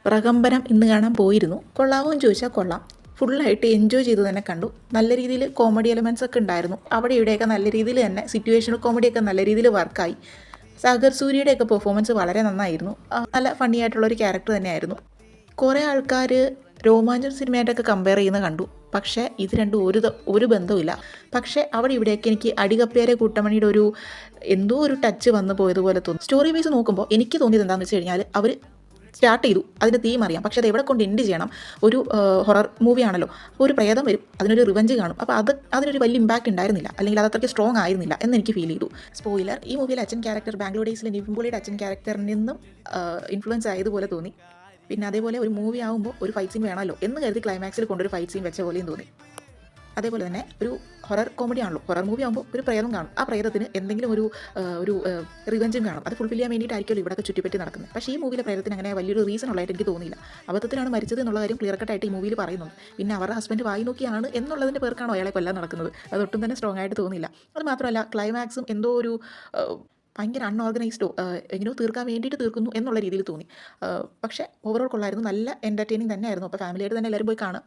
പ്രകമ്പനം ഇന്ന് കാണാൻ പോയിരുന്നു. കൊള്ളാമോ എന്ന് ചോദിച്ചാൽ കൊള്ളാം. ഫുള്ളായിട്ട് എൻജോയ് ചെയ്ത് തന്നെ കണ്ടു. നല്ല രീതിയിൽ കോമഡി എലമെൻറ്റ്സ് ഒക്കെ ഉണ്ടായിരുന്നു. അവിടെ ഇവിടെയൊക്കെ നല്ല രീതിയിൽ തന്നെ സിറ്റുവേഷണൽ കോമഡിയൊക്കെ നല്ല രീതിയിൽ വർക്കായി. സാഗർ സൂര്യയുടെയൊക്കെ പെർഫോമൻസ് വളരെ നന്നായിരുന്നു. നല്ല ഫണ്ണി ആയിട്ടുള്ളൊരു ക്യാരക്ടർ തന്നെയായിരുന്നു. കുറേ ആൾക്കാർ രോമാഞ്ചം സിനിമയായിട്ടൊക്കെ കമ്പയർ ചെയ്യുന്നത് കണ്ടു. പക്ഷേ ഇത് രണ്ടും ഒരു ബന്ധവുമില്ല. പക്ഷേ അവിടെ ഇവിടെയൊക്കെ എനിക്ക് അടികപ്പേരെ കൂട്ടമണിയുടെ എന്തോ ഒരു ടച്ച് വന്നു പോയതുപോലെ തോന്നി. സ്റ്റോറി വൈസ് നോക്കുമ്പോൾ എനിക്ക് തോന്നിയത് എന്താണെന്ന് വെച്ച് കഴിഞ്ഞാൽ അവർ സ്റ്റാർട്ട് ചെയ്തു, അതിൻ്റെ തീം അറിയാം, പക്ഷേ അത് എവിടെ കൊണ്ട് എൻഡ് ചെയ്യണം. ഒരു ഹൊറർ മൂവി ആണല്ലോ, അപ്പോൾ ഒരു പ്രേതം വരും, അതിനൊരു റിവഞ്ച് കാണും. അപ്പോൾ അതിനൊരു വലിയ ഇമ്പാക്റ്റ് ഉണ്ടായിരുന്നില്ല, അല്ലെങ്കിൽ അത് അത്രയ്ക്ക് സ്ട്രോങ് ആയിരുന്നില്ല എന്ന് എനിക്ക് ഫീൽ ചെയ്തു. സ്പോയിലർ, ഈ മൂവിയിലെ അച്ഛൻ ക്യാരക്ടർ ബാംഗ്ലൂർ ഡേയ്സിലെ നിവിൻ പോളിയുടെ അച്ഛൻ ക്യാരക്ടറിൽ നിന്നും ഇൻഫ്ലുവൻസ് ആയതുപോലെ തോന്നി. പിന്നെ അതേപോലെ ഒരു മൂവി ആകുമ്പോൾ ഒരു ഫൈറ്റ് സീൻ വേണമല്ലോ എന്ന് കരുതി ക്ലൈമാക്സിൽ കൊണ്ടൊരു ഫൈറ്റ് സീൻ വെച്ച പോലെയും തോന്നി. അതേപോലെ തന്നെ ഒരു ഹൊറർ കോമഡി ആണല്ലോ, ഹൊറർ മൂവി ആകുമ്പോൾ ഒരു പ്രേതം കാണും, ആ പ്രേതത്തിന് എന്തെങ്കിലും ഒരു റിവഞ്ചും കാണും. അത് ഫുൾഫിൽ ചെയ്യാൻ വേണ്ടിയിട്ടായിരിക്കുമല്ലോ ഇവിടെയൊക്കെ ചുറ്റിപ്പറ്റി നടക്കുന്നത്. പക്ഷേ ഈ മൂവിയിലെ പ്രേതത്തിന് അങ്ങനെ വലിയൊരു റീസൺ ഉള്ളതായിട്ട് എനിക്ക് തോന്നിയില്ല. അബദ്ധത്തിലാണ് മരിച്ചത് എന്നുള്ള കാര്യം ക്ലിയർ കട്ടായിട്ട് ഈ മൂവിയിൽ പറയുന്നുണ്ട്. പിന്നെ അവരുടെ ഹസ്ബൻഡ് വായി നോക്കിയാണ് എന്നുള്ളതിൻ്റെ പേർക്കാണോ അയാളെ കൊല്ലാൻ നടക്കുന്നത്, അതൊട്ടും തന്നെ സ്ട്രോങ് ആയിട്ട് തോന്നിയില്ല. അത് മാത്രമല്ല ക്ലൈമാക്സും എന്തോ ഭയങ്കര അൺഓർഗനൈസ്ഡോ എങ്ങനെയോ തീർക്കാൻ വേണ്ടിയിട്ട് തീർക്കുന്നു എന്നുള്ള രീതിയിൽ തോന്നി. പക്ഷേ ഓവറോൾ കൊള്ളായിരുന്നു, നല്ല എൻ്റർടൈനിങ് തന്നെയായിരുന്നു. അപ്പോൾ ഫാമിലിയായിട്ട് തന്നെ എല്ലാവരും പോയി കാണാം.